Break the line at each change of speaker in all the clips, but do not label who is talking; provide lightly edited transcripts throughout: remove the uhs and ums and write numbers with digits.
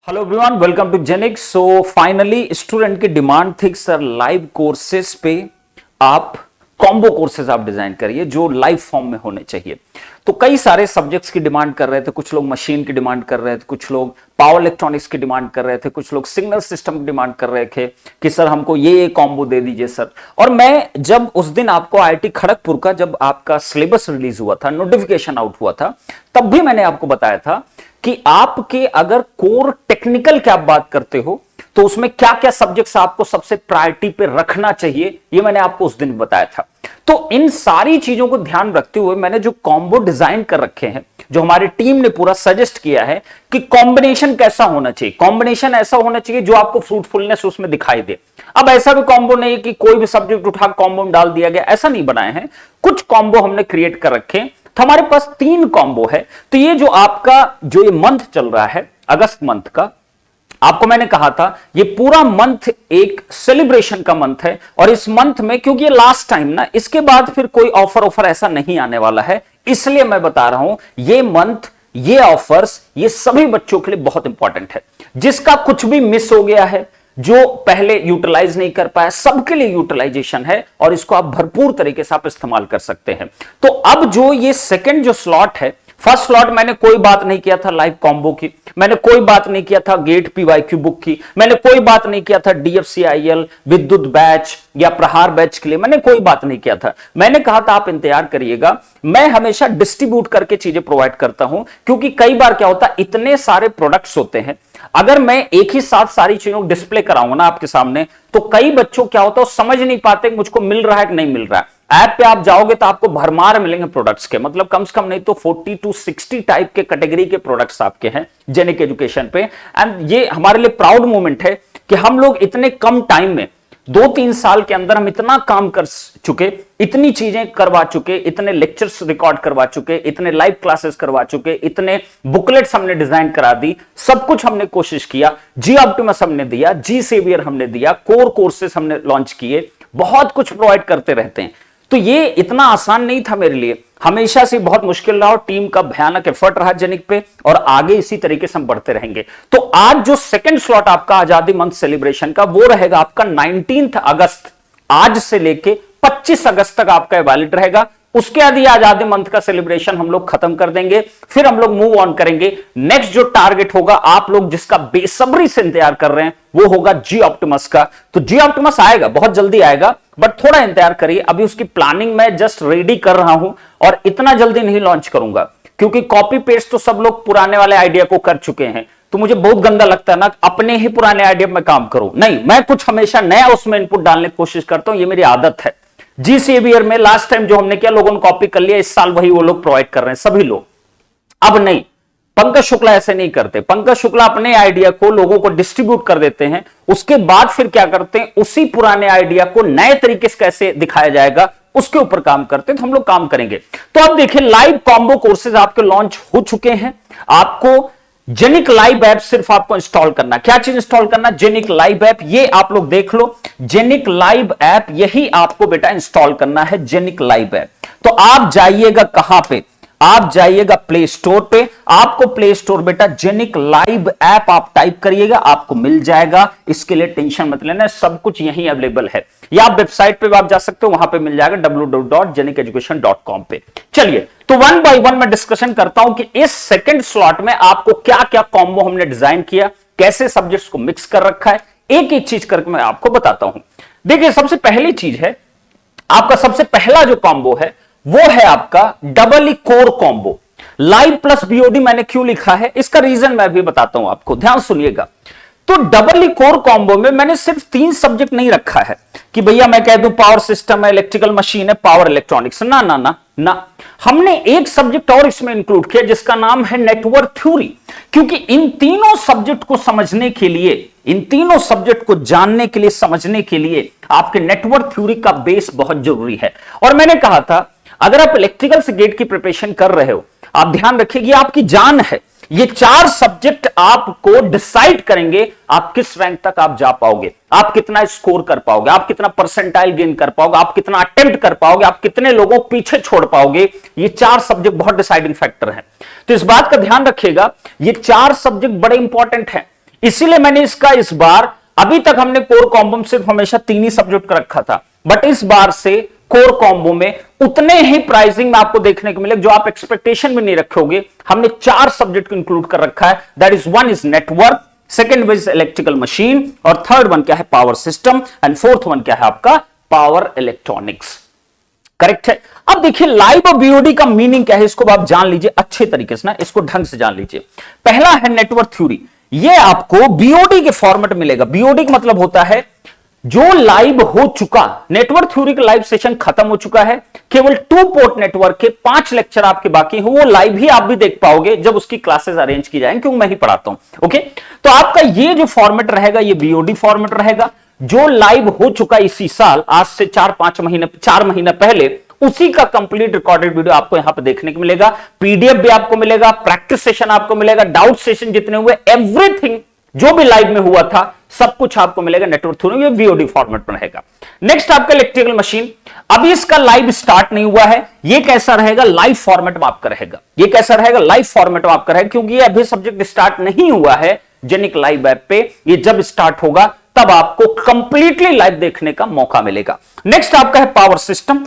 Hello everyone, welcome to Jenix. So finally student की demand थी sir live courses पे आप कॉम्बो कोर्सेज आप डिजाइन करिए जो लाइव फॉर्म में होने चाहिए। तो कई सारे सब्जेक्ट्स की डिमांड कर रहे थे, कुछ लोग मशीन की डिमांड कर रहे थे, कुछ लोग पावर इलेक्ट्रॉनिक्स की डिमांड कर रहे थे, कुछ लोग सिग्नल सिस्टम की डिमांड कर रहे थे कि सर हमको ये कॉम्बो दे दीजिए सर। और मैं जब उस दिन आपको आईआईटी खड़गपुर का जब आपका सिलेबस रिलीज हुआ था, नोटिफिकेशन आउट हुआ था, तब भी मैंने आपको बताया था कि आपके अगर कोर टेक्निकल की आप बात करते हो तो उसमें क्या क्या सब्जेक्ट्स आपको सबसे प्रायोरिटी पे रखना चाहिए, ये मैंने आपको उस दिन बताया था। तो इन सारी चीजों को ध्यान रखते हुए मैंने जो कॉम्बो डिजाइन कर रखे हैं, जो हमारी टीम ने पूरा सजेस्ट किया है कि कॉम्बिनेशन कैसा होना चाहिए। कॉम्बिनेशन ऐसा होना चाहिए जो आपको फ्रूटफुलनेस उसमें दिखाई दे। अब ऐसा भी कॉम्बो नहीं कि कोई भी सब्जेक्ट उठा कॉम्बो में डाल दिया गया, ऐसा नहीं बनाए हैं। कुछ कॉम्बो हमने क्रिएट कर रखे हैं। तो हमारे पास 3 कॉम्बो है। तो ये जो आपका जो ये मंथ चल रहा है, अगस्त मंथ का, आपको मैंने कहा था ये पूरा मंथ एक सेलिब्रेशन का मंथ है। और इस मंथ में क्योंकि ये लास्ट टाइम ना, इसके बाद फिर कोई ऑफर ऐसा नहीं आने वाला है, इसलिए मैं बता रहा हूं ये मंथ, ये ऑफर्स, ये सभी बच्चों के लिए बहुत इंपॉर्टेंट है। जिसका कुछ भी मिस हो गया है, जो पहले यूटिलाइज नहीं कर पाया, सबके लिए यूटिलाइजेशन है और इसको आप भरपूर तरीके से आप इस्तेमाल कर सकते हैं। तो अब जो ये सेकंड जो स्लॉट है, फर्स्ट स्लॉट मैंने कोई बात नहीं किया था लाइव कॉम्बो की, मैंने कोई बात नहीं किया था गेट पीवाईक्यू बुक की, मैंने कोई बात नहीं किया था डीएफसीआईएल विद्युत बैच या प्रहार बैच के लिए, मैंने कोई बात नहीं किया था। मैंने कहा था आप इंतजार करिएगा, मैं हमेशा डिस्ट्रीब्यूट करके चीजें प्रोवाइड करता हूं। क्योंकि कई बार क्या होता है, इतने सारे प्रोडक्ट्स होते हैं, अगर मैं एक ही साथ सारी चीजों को डिस्प्ले कराऊंगा ना आपके सामने, तो कई बच्चों क्या होता है समझ नहीं पाते मुझको मिल रहा है कि नहीं मिल रहा है। ऐप पे आप जाओगे तो आपको भरमार मिलेंगे प्रोडक्ट्स के, मतलब कम से कम नहीं तो 40 to 60 टाइप के कैटेगरी के प्रोडक्ट्स आपके हैं जेनिक एजुकेशन पे। एंड ये हमारे लिए प्राउड मोमेंट है कि हम लोग इतने कम टाइम में 2-3 साल के अंदर हम इतना काम कर चुके, इतनी चीजें करवा चुके, इतने लेक्चर्स रिकॉर्ड करवा चुके, इतने लाइव क्लासेस करवा चुके, इतने बुकलेट्स हमने डिजाइन करा दी, सब कुछ हमने कोशिश किया। जी ऑप्टिमस हमने दिया, जी सेवियर हमने दिया, कोर कोर्सेस हमने लॉन्च किए, बहुत कुछ प्रोवाइड करते रहते हैं। तो ये इतना आसान नहीं था मेरे लिए, हमेशा से बहुत मुश्किल रहा और टीम का भयानक एफर्ट रहा जेनिक पे, और आगे इसी तरीके से हम बढ़ते रहेंगे। तो आज जो सेकंड स्लॉट आपका आजादी मंथ सेलिब्रेशन का, वो रहेगा आपका 19 अगस्त, आज से लेके 25 अगस्त तक आपका वैलिड रहेगा। उसके बाद ये आजादी मंथ का सेलिब्रेशन हम लोग खत्म कर देंगे, फिर हम लोग मूव ऑन करेंगे। नेक्स्ट जो टारगेट होगा, आप लोग जिसका बेसब्री से इंतजार कर रहे हैं, वो होगा जी ऑप्टिमस का। तो जी ऑप्टिमस आएगा, बहुत जल्दी आएगा, बट थोड़ा इंतजार करिए। अभी उसकी प्लानिंग मैं जस्ट रेडी कर रहा हूं और इतना जल्दी नहीं लॉन्च करूंगा, क्योंकि कॉपी पेस्ट तो सब लोग पुराने वाले आइडिया को कर चुके हैं। तो मुझे बहुत गंदा लगता है ना अपने ही पुराने आइडिया में काम करूं। नहीं, मैं कुछ हमेशा नया उसमें इनपुट डालने की कोशिश करता हूं, ये मेरी आदत है। जी सेवियर में लास्ट टाइम जो हमने किया, लोगों ने कॉपी कर लिया, इस साल वही वो लोग प्रोवाइड कर रहे हैं सभी लोग। अब नहीं, पंकज शुक्ला ऐसे नहीं करते। पंकज शुक्ला अपने आइडिया को लोगों को डिस्ट्रीब्यूट कर देते हैं, उसके बाद फिर क्या करते हैं, उसी पुराने आइडिया को नए तरीके से कैसे दिखाया जाएगा उसके ऊपर काम करते हैं। तो हम लोग काम करेंगे। तो अब देखिए, लाइव कॉम्बो कोर्सेज आपके लॉन्च हो चुके हैं। आपको जेनिक लाइव ऐप सिर्फ आपको इंस्टॉल करना, क्या चीज इंस्टॉल करना, जेनिक लाइव ऐप, ये आप लोग देख लो, जेनिक लाइव ऐप, यही आपको बेटा इंस्टॉल करना है, जेनिक लाइव ऐप। तो आप जाइएगा कहां पे, आप जाइएगा प्ले स्टोर पे। आपको प्ले स्टोर बेटा जेनिक लाइव ऐप आप टाइप करिएगा, आपको मिल जाएगा। इसके लिए टेंशन मत लेना, सब कुछ यहीं अवेलेबल है, या आप वेबसाइट पे भी आप जा सकते हो, वहां पे मिल जाएगा www.jenikeducation.com पे। चलिए, तो 1 by 1 मैं डिस्कशन करता हूं कि इस सेकंड स्लॉट में आपको क्या क्या कॉम्बो हमने डिजाइन किया, कैसे सब्जेक्ट्स को मिक्स कर रखा है, एक एक चीज करके मैं आपको बताता हूं। देखिए, सबसे पहली चीज है आपका, सबसे पहला जो कॉम्बो है वो है आपका double core combo. Live plus BOD मैंने क्यों लिखा है, इसका रीजन मैं भी बताता हूं आपको, ध्यान सुनिएगा। तो डबल कोर कॉम्बो में मैंने सिर्फ 3 सब्जेक्ट नहीं रखा है कि भैया मैं कह दूं पावर सिस्टम है, इलेक्ट्रिकल मशीन है, पावर इलेक्ट्रॉनिक्स, ना ना ना ना, हमने एक सब्जेक्ट और इसमें इंक्लूड किया जिसका नाम है नेटवर्क थ्योरी। क्योंकि इन तीनों सब्जेक्ट को समझने के लिए, इन तीनों सब्जेक्ट को जानने के लिए, समझने के लिए आपके नेटवर्क थ्योरी का बेस बहुत जरूरी है। और मैंने कहा था, अगर आप इलेक्ट्रिकल से गेट की प्रिपरेशन कर रहे हो, आप ध्यान रखिए ये आपकी जान है। ये 4 सब्जेक्ट आपको डिसाइड करेंगे आप किस रैंक तक आप जा पाओगे, आप कितना स्कोर कर पाओगे, आप कितना परसेंटाइल गेन कर पाओगे, आप कितना अटेम्प्ट कर पाओगे, आप कितने लोगों को पीछे छोड़ पाओगे। ये 4 सब्जेक्ट बहुत डिसाइडिंग फैक्टर हैं। तो इस बात का ध्यान रखिएगा, ये 4 सब्जेक्ट बड़े इंपॉर्टेंट हैं। इसीलिए मैंने इसका इस बार, अभी तक हमने कोर कॉम्बो में सिर्फ हमेशा 3 ही सब्जेक्ट का रखा था, बट इस बार से कोर कॉम्बो में उतने ही प्राइसिंग में आपको देखने को मिलेगा जो आप एक्सपेक्टेशन में नहीं रखोगे। हमने 4 सब्जेक्ट को इंक्लूड कर रखा है, that is one is network, second one is electrical machine, और थर्ड वन क्या है power system, and fourth one क्या है आपका पावर इलेक्ट्रॉनिक्स। करेक्ट है। अब देखिए लाइव और बीओडी का मीनिंग क्या है, इसको आप जान लीजिए अच्छे तरीके से ना, इसको ढंग से जान लीजिए। पहला है नेटवर्क थ्योरी, ये आपको बीओडी के फॉर्मेट मिलेगा। बीओडी का मतलब होता है जो लाइव हो चुका, नेटवर्क थ्योरी का लाइव सेशन खत्म हो चुका है, केवल 2 पोर्ट नेटवर्क के 5 लेक्चर आपके बाकी हो, वो लाइव ही आप भी देख पाओगे जब उसकी क्लासेस अरेंज की जाएंगी, क्योंकि मैं ही पढ़ाता हूं। ओके, तो आपका ये जो फॉर्मेट रहेगा ये बीओडी फॉर्मेट रहेगा। जो लाइव हो चुका इसी साल, आज से 4 महीने पहले, उसी का कंप्लीट रिकॉर्डेड वीडियो आपको यहां पे देखने को मिलेगा। पीडीएफ भी आपको मिलेगा, प्रैक्टिस सेशन आपको मिलेगा, डाउट सेशन जितने हुए, एवरीथिंग जो भी लाइव में हुआ था सब कुछ आपको मिलेगा नेटवर्क थ्योरी में, वीओडी फॉर्मेट में रहेगा। नेक्स्ट आपका इलेक्ट्रिकल मशीन, अभी इसका लाइव स्टार्ट नहीं हुआ है, ये कैसा रहेगा लाइव फॉर्मेट में आपका रहेगा। ये कैसा रहेगा लाइव फॉर्मेट में आपका रहेगा, क्योंकि ये अभी सब्जेक्ट स्टार्ट नहीं हुआ है जेनिक लाइव ऐप पे। ये जब स्टार्ट होगा तब आपको कंप्लीटली लाइव देखने का मौका मिलेगा। नेक्स्ट आपका है पावर सिस्टम।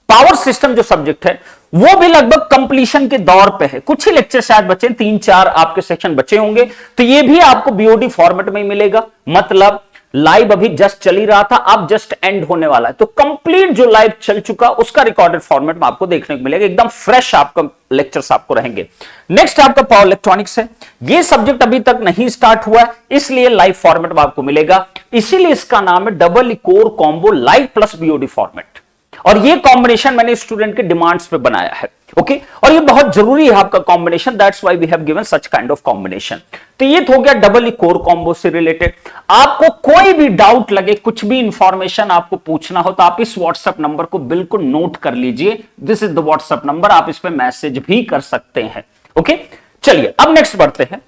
पावर सिस्टम जो सब्जेक्ट है वो भी लगभग कंप्लीशन के दौर पे है, कुछ ही लेक्चर शायद बचे, 3-4 आपके सेक्शन बचे होंगे, तो ये भी आपको बीओडी फॉर्मेट में ही मिलेगा। मतलब लाइव अभी जस्ट चल ही रहा था, अब जस्ट एंड होने वाला है, तो कंप्लीट जो लाइव चल चुका उसका रिकॉर्डेड फॉर्मेट में आपको देखने को मिलेगा, एकदम फ्रेश आपका लेक्चर्स आपको रहेंगे। नेक्स्ट आपका पावर इलेक्ट्रॉनिक्स है, ये सब्जेक्ट अभी तक नहीं स्टार्ट हुआ है, इसलिए लाइव फॉर्मेट में आपको मिलेगा, इसीलिए इसका नाम है double core combo live plus BOD format. और ये कॉम्बिनेशन मैंने स्टूडेंट के डिमांड्स पे बनाया है। ओके, और ये बहुत जरूरी है आपका combination, that's why we have given such kind of combination. तो ये हो गया डबल कोर कॉम्बो से रिलेटेड। आपको कोई भी डाउट लगे, कुछ भी इंफॉर्मेशन आपको पूछना हो, तो आप इस व्हाट्सएप नंबर को बिल्कुल नोट कर लीजिए, this is the WhatsApp number, आप इस पे मैसेज भी कर सकते हैं। ओके, चलिए अब नेक्स्ट बढ़ते हैं।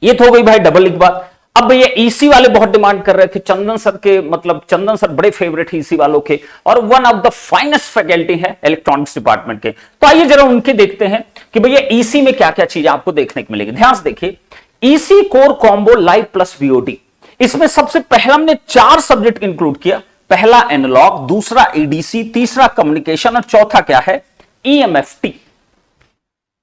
ये तो हो गई भाई डबल की बात। अब ये ईसी वाले बहुत डिमांड कर रहे थे, चंदन सर के, मतलब चंदन सर बड़े फेवरेट है ईसी वालों के, और one of the finest faculty है इलेक्ट्रॉनिक्स डिपार्टमेंट के। तो आइए जरा उनके देखते हैं कि भैया ईसी में क्या क्या चीजें आपको देखने को मिलेगी। ध्यान से देखिए, EC core combo live plus BOD, इसमें सबसे पहला हमने 4 सब्जेक्ट इंक्लूड किया। पहला एनालॉग, दूसरा एडीसी, तीसरा कम्युनिकेशन, और चौथा क्या है ईएमएफटी।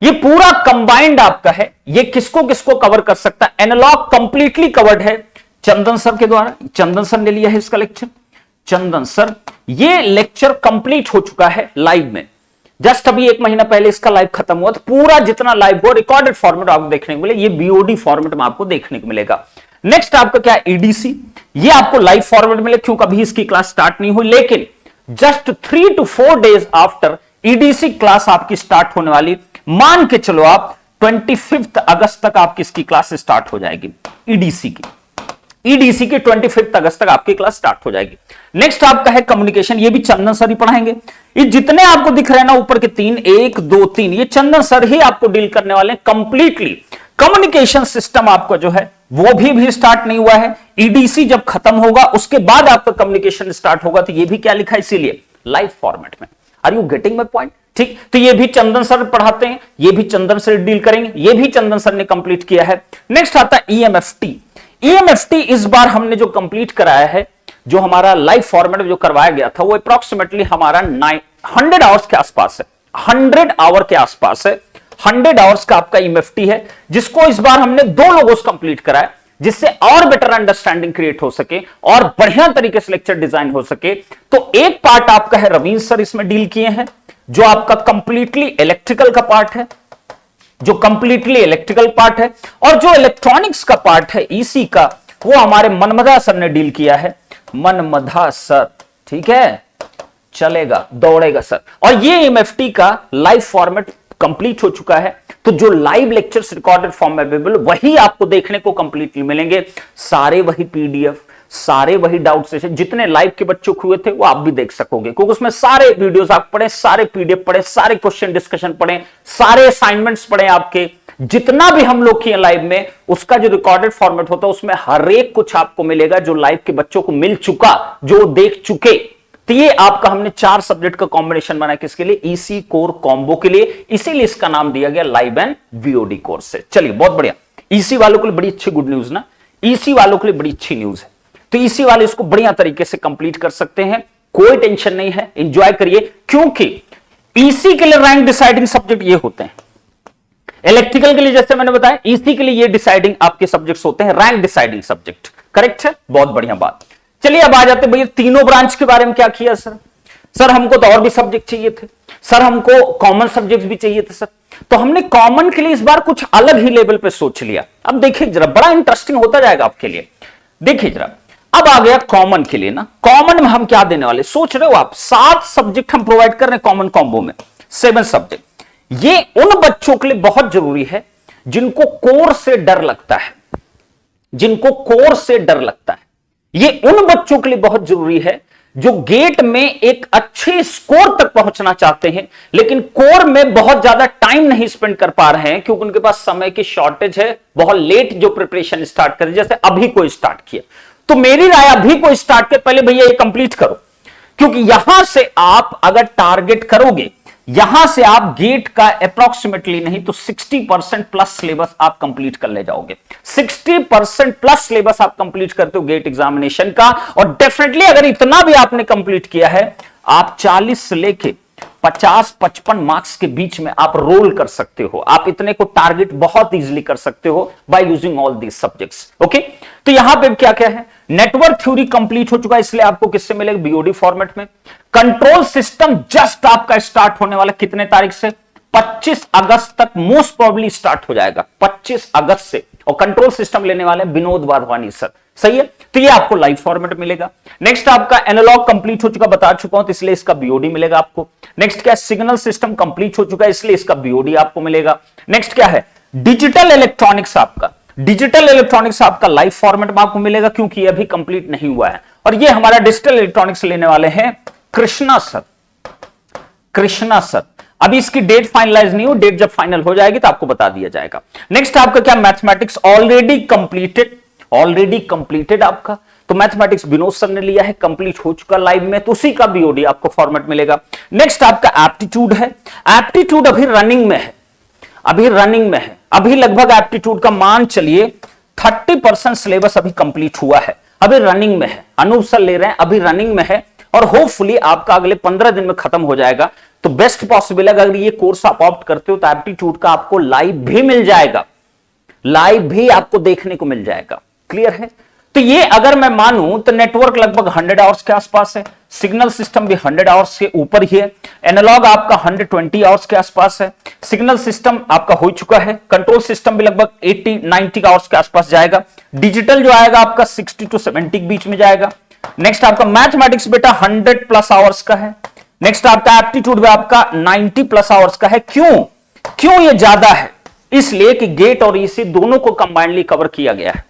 ये पूरा कंबाइंड आपका है, ये किसको किसको कवर कर सकता है। एनालॉग कंप्लीटली कवर्ड है चंदन सर के द्वारा, चंदन सर ने लिया है इसका लेक्चर। चंदन सर, ये लेक्चर कंप्लीट हो चुका है लाइव में, जस्ट अभी 1 महीना पहले इसका लाइव खत्म हुआ, तो पूरा जितना लाइव हुआ रिकॉर्डेड फॉर्मेट आपको देखने को मिले, ये बीओडी फॉर्मेट में आपको देखने को मिलेगा। नेक्स्ट आपका क्या ईडीसी, ये आपको लाइव फॉर्मेट मिले, क्योंकि अभी इसकी क्लास स्टार्ट नहीं हुई, लेकिन just 3 to 4 days after EDC class आपकी स्टार्ट होने वाली। मान के चलो आप 25 अगस्त तक आपकी इसकी क्लास स्टार्ट हो जाएगी, ईडीसी की 25 अगस्त तक आपकी क्लास स्टार्ट हो जाएगी। नेक्स्ट आपका है कम्युनिकेशन, ये भी चंदन सर ही पढ़ाएंगे। ये जितने आपको दिख रहे हैं ना ऊपर के 3, 1, 2, 3, ये चंदन सर ही आपको डील करने वाले हैं कंप्लीटली। कम्युनिकेशन सिस्टम आपका जो है वो भी स्टार्ट नहीं हुआ है, ईडीसी जब खत्म होगा उसके बाद आपका कम्युनिकेशन स्टार्ट होगा, तो ये भी क्या लिखा है इसीलिए लाइव फॉर्मेट में। Are you getting my point? ठीक, तो ये भी चंदन सर पढ़ाते हैं, ये भी चंदन सर डील करेंगे, ये भी चंदन सर ने कंप्लीट किया है। नेक्स्ट आता है ईएमएफटी। ईएमएफटी इस बार हमने जो कंप्लीट कराया है, जो हमारा लाइव फॉर्मेट में जो करवाया गया था, वो अप्रोक्सीमेटली हमारा 100 आवर्स के आसपास है, 100 आवर के आसपास है। 100 आवर्स का आपका ईएमएफटी है, जिसको इस बार हमने 2 लोगों से कंप्लीट कराया, जिससे और बेटर अंडरस्टैंडिंग क्रिएट हो सके और बढ़िया तरीके से लेक्चर डिजाइन हो सके। तो एक पार्ट आपका है रवींद्र सर इसमें डील किए हैं, जो आपका कंप्लीटली इलेक्ट्रिकल का पार्ट है, और जो इलेक्ट्रॉनिक्स का पार्ट है ईसी का, वो हमारे मनमधा सर ने डील किया है। मनमधा सर, ठीक है, चलेगा, दौड़ेगा सर। और ये एमएफटी का लाइव फॉर्मेट कंप्लीट हो चुका है, तो जो लाइव लेक्चर्स रिकॉर्डेड फॉर्म में अवेलेबल वही आपको देखने को कंप्लीटली मिलेंगे, सारे वही पीडीएफ, सारे वही डाउट सेशन, जितने लाइव के बच्चों को हुए थे वो आप भी देख सकोगे, क्योंकि उसमें सारे वीडियोस आप पढ़े, सारे पीडीएफ पढ़े, सारे क्वेश्चन डिस्कशन पढ़े, सारे असाइनमेंट्स पढ़े, आपके जितना भी हम लोग किए लाइव में, उसका जो रिकॉर्डेड फॉर्मेट होता है उसमें हर एक कुछ आपको मिलेगा, जो लाइव के बच्चों को मिल चुका, जो देख चुके। तो ये आपका हमने 4 सब्जेक्ट का कॉम्बिनेशन बनाया, किसके लिए, ईसी कोर कॉम्बो के लिए, इसीलिए इसका नाम दिया गया लाइव एंड वीओडी कोर्स से। चलिए बहुत बढ़िया, ईसी वालों के लिए बड़ी अच्छी गुड न्यूज ना, ईसी वालों के लिए बड़ी अच्छी न्यूज है। तो ईसी वाले इसको बढ़िया तरीके से कंप्लीट कर सकते हैं, कोई टेंशन नहीं है, एंजॉय करिए, क्योंकि ईसी के लिए रैंक डिसाइडिंग सब्जेक्ट ये होते हैं। इलेक्ट्रिकल के लिए जैसे मैंने बताया, ईसी के लिए ये डिसाइडिंग आपके सब्जेक्ट्स होते हैं, रैंक डिसाइडिंग सब्जेक्ट। करेक्ट है, बहुत बढ़िया बात। चलिए अब आ जाते भैया तीनों ब्रांच के बारे में क्या किया सर हमको तो और भी सब्जेक्ट चाहिए थे सर, हमको कॉमन सब्जेक्ट भी चाहिए थे सर। तो हमने कॉमन के लिए इस बार कुछ अलग ही लेवल पे सोच लिया। अब देखिए जरा, बड़ा इंटरेस्टिंग होता जाएगा आपके लिए। देखिए जरा, अब आ गया कॉमन के लिए ना, कॉमन में हम क्या देने वाले, सोच रहे हो आप, 7 सब्जेक्ट हम प्रोवाइड कर रहे हैं कॉमन कॉम्बो में, 7 सब्जेक्ट। ये उन बच्चों के लिए बहुत जरूरी है जिनको कोर से डर लगता है, जिनको कोर से डर लगता है। ये उन बच्चों के लिए बहुत जरूरी है जो गेट में एक अच्छे स्कोर तक पहुंचना चाहते हैं, लेकिन कोर में बहुत ज्यादा टाइम नहीं स्पेंड कर पा रहे हैं क्योंकि उनके पास समय की शॉर्टेज है, बहुत लेट जो प्रिपरेशन स्टार्ट करें, जैसे अभी कोई स्टार्ट किया। तो मेरी राय, अभी कोई स्टार्ट के पहले भैया ये कंप्लीट करो, क्योंकि यहां से आप अगर टारगेट करोगे, यहां से आप गेट का अप्रोक्सीमेटली नहीं तो 60% प्लस सिलेबस आप कंप्लीट कर ले जाओगे। 60% प्लस सिलेबस आप कंप्लीट करते हो गेट एग्जामिनेशन का, और डेफिनेटली अगर इतना भी आपने कंप्लीट किया है, आप 40 से लेके 50-55 मार्क्स के बीच में आप रोल कर सकते हो। आप इतने को टारगेट बहुत इजीली कर सकते हो by using all these subjects. Okay, तो यहां पे क्या क्या है, नेटवर्क थ्योरी कंप्लीट हो चुका है, इसलिए आपको किससे मिलेगा, बीओडी फॉर्मेट में। कंट्रोल सिस्टम जस्ट आपका स्टार्ट होने वाला कितने तारीख से, 25 अगस्त तक मोस्ट प्रोबेबली स्टार्ट हो जाएगा, 25 अगस्त से। और कंट्रोल सिस्टम लेने वाले विनोद वाधवानी सर, सही है। तो ये आपको लाइव फॉर्मेट मिलेगा। नेक्स्ट आपका एनालॉग कंप्लीट हो चुका, बता चुका हूं, तो इसलिए इसका बीओडी मिलेगा आपको। नेक्स्ट क्या है, सिग्नल सिस्टम कंप्लीट हो चुका है, इसलिए इसका बीओडी आपको मिलेगा। नेक्स्ट क्या है, डिजिटल इलेक्ट्रॉनिक्स, आपका डिजिटल इलेक्ट्रॉनिक्स आपका लाइव फॉर्मेट में आपको मिलेगा, क्योंकि ये अभी कंप्लीट नहीं हुआ है। और ये हमारा डिजिटल इलेक्ट्रॉनिक्स लेने वाले हैं कृष्णा सर, कृष्णा सर। अभी इसकी डेट फाइनलाइज नहीं हो, डेट जब फाइनल हो जाएगी तो आपको बता दिया जाएगा। नेक्स्ट आपका क्या, mathematics already completed, already completed आपका। तो मैथमेटिक्स विनोद सर ने लिया है, कंप्लीट हो चुका लाइव में, तो उसी का बीओडी आपको फॉर्मेट मिलेगा। नेक्स्ट आपका एप्टीट्यूड है, एप्टीट्यूड अभी रनिंग में है, अभी रनिंग में है, अभी लगभग एप्टीट्यूड का मान चलिए 30% सिलेबस अभी कंप्लीट हुआ है, अभी रनिंग में है। अनूप सर ले रहे हैं, अभी रनिंग में है, और होपफुली आपका अगले 15 दिन में खत्म हो जाएगा। तो बेस्ट पॉसिबल है अगर ये कोर्स आप ऑप्ट करते हो तो एप्टीट्यूड का आपको लाइव भी मिल जाएगा, लाइव भी आपको देखने को मिल जाएगा। क्लियर है। तो ये अगर मैं मानूं तो नेटवर्क लगभग 100 आवर्स के आसपास है, सिग्नल सिस्टम भी 100 आवर्स के ऊपर ही है, एनालॉग आपका 120 आवर्स के आसपास है, सिग्नल सिस्टम आपका हो चुका है, कंट्रोल सिस्टम भी लगभग 80-90 आवर्स के आसपास जाएगा, डिजिटल जो आएगा आपका 60 to 70 के बीच में जाएगा। नेक्स्ट आपका मैथमेटिक्स बेटा 100+ आवर्स का है। नेक्स्ट आपका एप्टीट्यूड भी आपका 90+ आवर्स का है। क्यों ये ज्यादा है, इसलिए कि गेट और ईसी दोनों को कंबाइनली कवर किया गया है।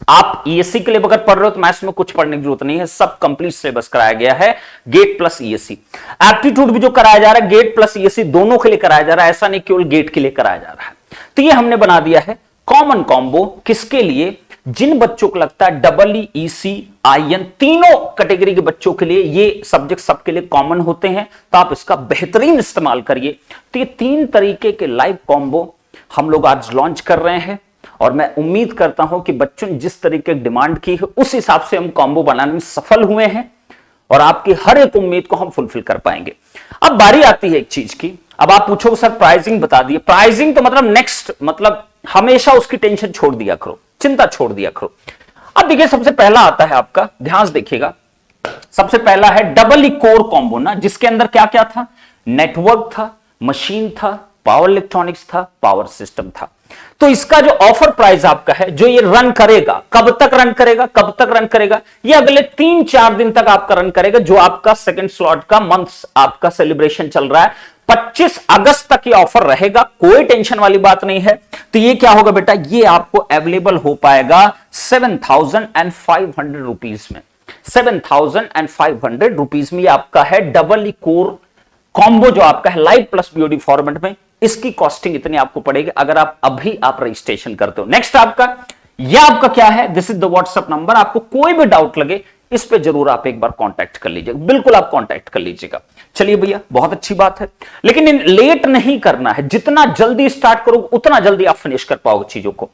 आप ईएससी के लिए अगर पढ़ रहे हो तो मैथ्स में कुछ पढ़ने की जरूरत नहीं है, सब कंप्लीट सिलेबस कराया गया है, गेट प्लस ईएससी। एप्टीट्यूड भी जो कराया जा रहा है गेट प्लस ईएससी दोनों के लिए कराया जा रहा है, ऐसा नहीं केवल गेट के लिए कराया जा रहा है। तो ये हमने बना दिया है कॉमन कॉम्बो, किसके लिए, जिन बच्चों को लगता है EEC, IN तीनों कैटेगरी के बच्चों के लिए ये सब्जेक्ट सबके लिए कॉमन होते हैं, तो आप इसका बेहतरीन इस्तेमाल करिए। तो ये 3 तरीके के लाइव कॉम्बो हम लोग आज लॉन्च कर रहे हैं, और मैं उम्मीद करता हूं कि बच्चों ने जिस तरीके की डिमांड की है उस हिसाब से हम कॉम्बो बनाने में सफल हुए हैं, और आपकी हर एक उम्मीद को हम फुलफिल कर पाएंगे। अब बारी आती है एक चीज की, अब आप पूछोगे सर प्राइसिंग बता दिए, प्राइसिंग तो मतलब नेक्स्ट, मतलब हमेशा उसकी टेंशन छोड़ दिया करो, चिंता छोड़ दिया करो। अब देखिए सबसे पहला आता है आपका, ध्यान से देखिएगा, सबसे पहला है डबल कोर कॉम्बो ना, जिसके अंदर क्या क्या था, नेटवर्क था, मशीन था, पावर इलेक्ट्रॉनिक्स था, पावर सिस्टम था। तो इसका जो ऑफर प्राइस आपका है, जो ये रन करेगा, कब तक रन करेगा, कब तक रन करेगा, ये अगले 3-4 दिन तक आपका रन करेगा, जो आपका सेकंड स्लॉट का मंथ आपका सेलिब्रेशन चल रहा है, 25 अगस्त तक ये ऑफर रहेगा, कोई टेंशन वाली बात नहीं है। तो ये क्या होगा बेटा, ये आपको अवेलेबल हो पाएगा 7,500 रुपीज में, 7,500 रुपीज में आपका है डबल कोर कॉम्बो जो आपका है लाइव प्लस बीओडी फॉर्मेट में। इसकी कॉस्टिंग इतनी आपको पड़ेगी अगर आप अभी आप रजिस्ट्रेशन करते हो। नेक्स्ट आपका यह आपका क्या है, this is the WhatsApp number, आपको कोई भी डाउट लगे इस पे जरूर आप एक बार कांटेक्ट कर लीजिएगा, बिल्कुल आप कांटेक्ट कर लीजिएगा। चलिए भैया बहुत अच्छी बात है, लेकिन लेट नहीं करना है, जितना जल्दी स्टार्ट करोगे उतना जल्दी आप फिनिश कर पाओगे चीजों को।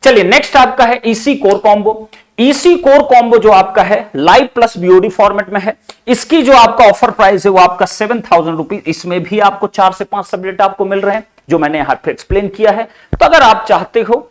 चलिए नेक्स्ट आपका है EC core combo. EC core combo जो आपका है लाइव प्लस बीओडी फॉर्मेट में है। इसकी जो आपका ऑफर प्राइस है वो आपका 7,000 रुपीज। इसमें भी आपको 4 से 5 सब्जेक्ट आपको मिल रहे हैं जो मैंने यहां पे एक्सप्लेन किया है। तो अगर आप चाहते हो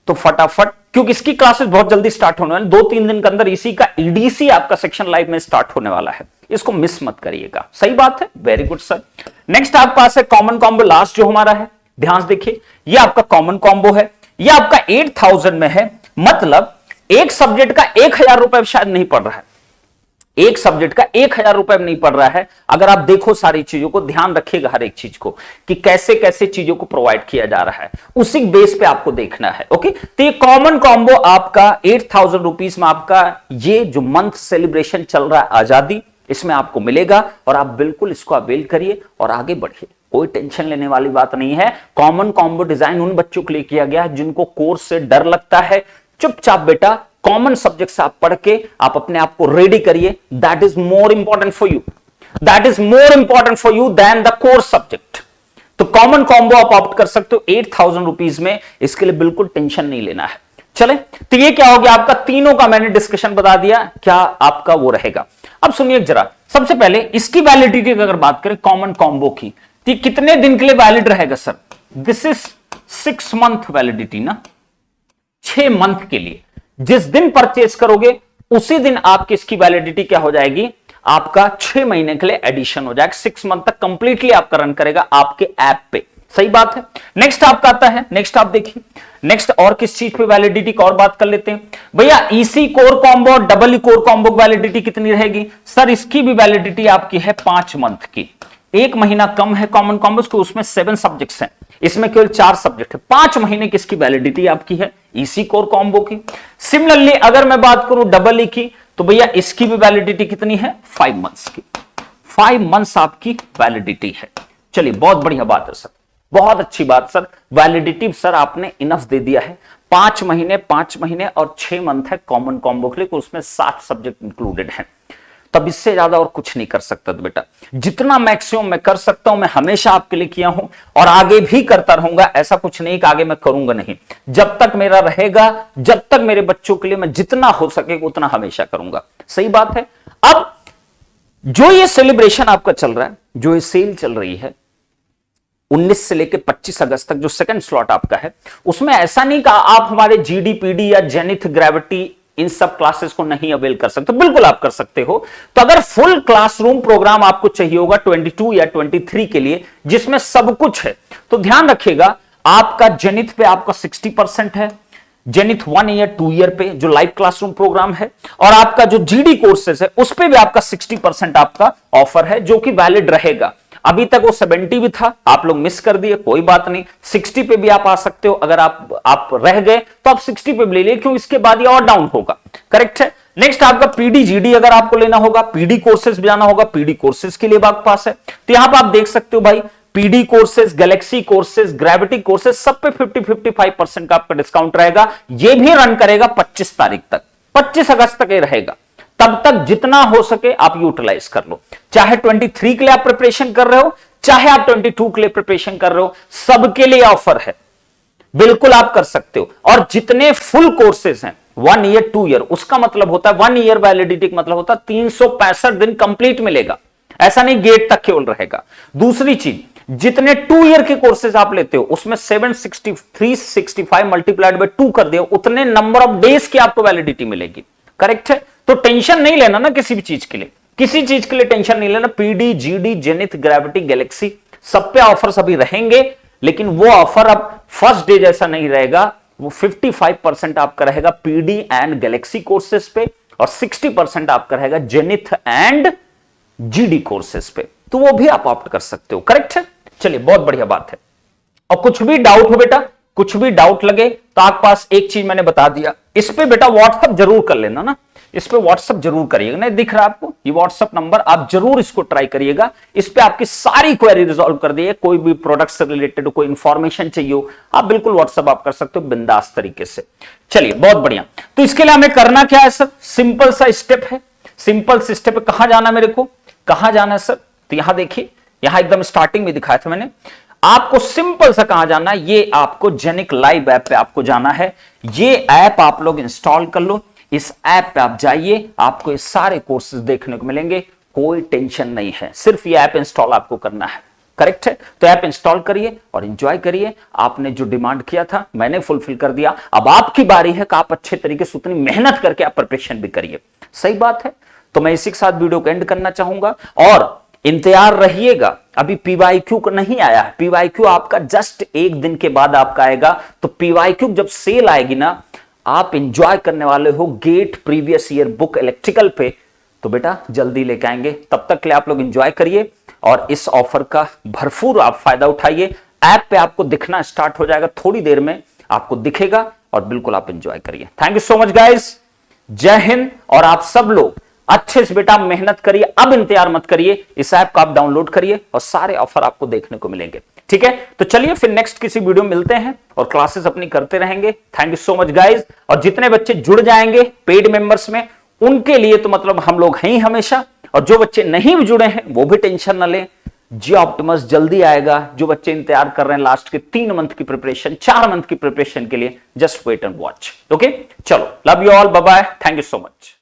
तो फटाफट, क्योंकि इसकी क्लासेस बहुत जल्दी स्टार्ट होने वाली, 2-3 दिन के अंदर इसी का ईडीसी आपका सेक्शन लाइव में स्टार्ट होने वाला है, इसको मिस मत करिएगा। सही बात है, वेरी गुड सर। नेक्स्ट आपके पास है कॉमन कॉम्बो लास्ट जो हमारा है, ध्यान से देखिए, ये आपका कॉमन कॉम्बो है, ये आपका 8,000 में है। मतलब एक सब्जेक्ट का 1,000 रुपए शायद नहीं पड़ रहा है, एक सब्जेक्ट का 1,000 रुपए में नहीं पड़ रहा है। अगर आप देखो सारी चीजों को, ध्यान रखिएगा हर एक चीज को कि कैसे कैसे चीजों को प्रोवाइड किया जा रहा है, उसी बेस पे आपको देखना है। ओके, तो ये कॉमन कॉम्बो आपका 8,000 रुपीज में आपका ये जो मंथ सेलिब्रेशन चल रहा है आजादी, इसमें आपको मिलेगा और आप बिल्कुल इसको अवेल करिए और आगे बढ़िए। कोई टेंशन लेने वाली बात नहीं है। कॉमन कॉम्बो डिजाइन उन बच्चों के लिए किया गया है जिनको कोर्स से डर लगता है। चुपचाप बेटा कॉमन सब्जेक्ट आप पढ़ के आप अपने आप को रेडी करिए। That is more important for you, that is more important for you than the course subject. तो कॉमन कॉम्बो आप ऑप्ट कर सकते हो 8,000 रुपीज में, इसके लिए बिल्कुल टेंशन नहीं लेना है। चले, तो ये क्या हो गया आपका, तीनों का मैंने डिस्कशन बता दिया, क्या आपका वो रहेगा। अब सुनिए जरा, सबसे पहले इसकी वैलिडिटी की अगर बात करें कॉमन कॉम्बो की, तो कितने दिन के लिए वैलिड रहेगा sir? This is 6 month validity ना, 6 मंथ के लिए। जिस दिन परचेज करोगे उसी दिन आपकी इसकी वैलिडिटी क्या हो जाएगी, आपका 6 महीने के लिए एडिशन हो जाएगा। 6 मंथ तक कंप्लीटली आपका रन करेगा आपके ऐप पे। सही बात है। नेक्स्ट आपका आता है, नेक्स्ट आप देखिए, नेक्स्ट और किस चीज पे वैलिडिटी की और बात कर लेते हैं भैया। EC core combo, double E core combo validity कितनी रहेगी सर? इसकी भी वैलिडिटी आपकी है 5 मंथ की। 1 महीना कम है कॉमन कॉम्बो को, उसमें 7 सब्जेक्ट्स हैं, इसमें केवल 4 सब्जेक्ट है। 5 महीने की इसकी वैलिडिटी आपकी है ईसी कोर कॉम्बो की। सिमिलरली अगर मैं बात करूं डबल ई की, तो भैया इसकी भी वैलिडिटी कितनी है? 5 मंथ्स की। 5 मंथ्स आपकी वैलिडिटी है। चलिए बहुत बढ़िया बात है सर, बहुत अच्छी बात सर। वैलिडिटी सर आपने इनफ दे दिया है। 5 महीने और 6 मंथ है कॉमन कॉम्बो के लिए, उसमें 7 सब्जेक्ट इंक्लूडेड हैं। तब इससे ज्यादा और कुछ नहीं कर सकता तो बेटा, जितना मैक्सिमम मैं कर सकता हूं मैं हमेशा आपके लिए किया हूं और आगे भी करता रहूंगा। ऐसा कुछ नहीं कि आगे मैं करूंगा नहीं, जब तक मेरा रहेगा, जब तक मेरे बच्चों के लिए मैं जितना हो सके उतना हमेशा करूंगा। सही बात है। अब जो ये सेलिब्रेशन आपका चल रहा है, जो ये सेल चल रही है 19 से लेकर 25 अगस्त तक, जो सेकंड स्लॉट आपका है, उसमें ऐसा नहीं कि आप हमारे जीडी पीडी या जेनिथ ग्रेविटी इन सब क्लासेस को नहीं अवेल कर सकते, बिल्कुल आप कर सकते हो। तो अगर फुल क्लासरूम प्रोग्राम आपको चाहिए होगा 22 या 23 के लिए, जिसमें सब कुछ है, तो ध्यान रखिएगा आपका जेनिथ पे आपका 60% है, जेनिथ 1 ईयर 2 ईयर पे जो लाइव क्लासरूम प्रोग्राम है, और आपका जो जीडी कोर्सेज है उस पे भी आपका 60% आपका ऑफर है, जो कि वैलिड रहेगा। अभी तक वो 70 भी था, आप लोग मिस कर दिए, कोई बात नहीं, 60 पे भी आप आ सकते हो। अगर आप रह गए तो आप 60 पे भी ले लिए, क्यों इसके बाद ये और डाउन होगा। करेक्ट है। नेक्स्ट आपका पीडी जीडी अगर आपको लेना होगा, पीडी कोर्सेज भी जाना होगा, पीडी कोर्सेज के लिए आपके पास है। तो यहां पर आप देख सकते हो भाई, PD courses, Galaxy courses, gravity courses, सब पे 50-55% का आपका डिस्काउंट रहेगा। ये भी रन करेगा 25 तारीख तक, 25 अगस्त तक ये रहेगा। तब तक जितना हो सके आप यूटिलाइज कर लो। चाहे 23 के लिए आप प्रिपरेशन कर रहे हो, चाहे आप 22 के लिए प्रिपरेशन कर रहे हो, सबके लिए ऑफर है, बिल्कुल आप कर सकते हो। और जितने फुल कोर्सेज हैं 1 ईयर 2 ईयर, उसका मतलब होता है 1 ईयर वैलिडिटी का मतलब होता है 365 दिन कंप्लीट मिलेगा। ऐसा नहीं गेट तक केवल रहेगा। दूसरी चीज, जितने 2 ईयर के कोर्सेज आप लेते हो उसमें 365 मल्टीप्लाइड बाय 2 कर दिया, उतने नंबर ऑफ डेज की आपको वैलिडिटी मिलेगी। करेक्ट है। तो टेंशन नहीं लेना ना किसी भी चीज के लिए, किसी चीज के लिए टेंशन नहीं लेना। PD GD zenith gravity Galaxy सब पे ऑफर्स अभी रहेंगे, लेकिन वो ऑफर अब फर्स्ट डे जैसा नहीं रहेगा। वो 55% आपका रहेगा पीडी एंड गैलेक्सी कोर्सेज पे, और 60% आपका रहेगा जेनिथ एंड जीडी कोर्सेज पे। तो वो भी आप ऑप्ट कर सकते हो। करेक्ट है। चलिए बहुत बढ़िया बात है। और कुछ भी डाउट हो बेटा, कुछ भी डाउट लगे तो आपके पास एक चीज मैंने बता दिया, इस पे बेटा व्हाट्सएप जरूर कर लेना ना, इस पे व्हाट्सएप जरूर करिएगा। नहीं दिख रहा आपको ये व्हाट्सएप नंबर, आप जरूर इसको ट्राई करिएगा। इस पे आपकी सारी क्वेरी रिजॉल्व कर दिए। कोई भी प्रोडक्ट से रिलेटेड कोई इंफॉर्मेशन चाहिए हो, आप बिल्कुल व्हाट्सएप आप कर सकते हो बिंदास तरीके से। चलिए बहुत बढ़िया। तो इसके लिए हमें करना क्या है सर? सिंपल सा स्टेप है, सिंपल से स्टेप है। कहां जाना मेरे को, कहां जाना है सर? तो यहां देखिए, यहां एकदम स्टार्टिंग में दिखाया था मैंने, आपको सिंपल सा कहां जाना है, ये आपको जेनिक लाइव ऐप पे आपको जाना है। ये ऐप आप लोग इंस्टॉल कर लो, इस ऐप पे आप जाइए, आपको ये सारे कोर्सेज देखने को मिलेंगे, कोई टेंशन नहीं है, सिर्फ ये ऐप इंस्टॉल आपको करना है। करेक्ट है? तो ऐप इंस्टॉल करिए और एंजॉय करिए। आपने जो डिमांड किया था मैंने फुलफिल कर दिया, अब आपकी बारी है कि आप अच्छे तरीके से उतनी मेहनत करके आप प्रिपरेशन भी करिए। सही बात है। तो मैं इसी के साथ वीडियो को एंड करना चाहूंगा और इंतजार रहिएगा, अभी पीवाईक्यू नहीं आया है। पीवाईक्यू आपका जस्ट एक दिन के बाद आपका आएगा। तो पीवाईक्यू जब सेल आएगी ना, आप एंजॉय करने वाले हो get previous year book electrical पे, तो बेटा जल्दी लेके आएंगे। तब तक के लिए आप लोग एंजॉय करिए और इस ऑफर का भरपूर आप फायदा उठाइए। ऐप पे आपको दिखना स्टार्ट हो जाएगा, थोड़ी देर में आपको दिखेगा और बिल्कुल आप एंजॉय करिए। Thank you so much guys, जय हिंद। और आप सब लोग अच्छे से बेटा मेहनत करिए, अब इंतजार मत करिए, इस ऐप को आप डाउनलोड करिए और सारे ऑफर आपको देखने को मिलेंगे। ठीक है, तो चलिए फिर नेक्स्ट किसी वीडियो में मिलते हैं और क्लासेस अपनी करते रहेंगे। Thank you so much guys. और जितने बच्चे जुड़ जाएंगे पेड मेंबर्स में, उनके लिए तो मतलब हम लोग हैं ही हमेशा, और जो बच्चे नहीं भी जुड़े हैं वो भी टेंशन ना लें, जी ऑप्टिमस जल्दी आएगा। जो बच्चे इंतजार कर रहे हैं लास्ट के 3 मंथ की प्रिपरेशन, 4 मंथ की प्रिपरेशन के लिए, just wait and watch. Okay, चलो, love you all, bye bye, thank you so much.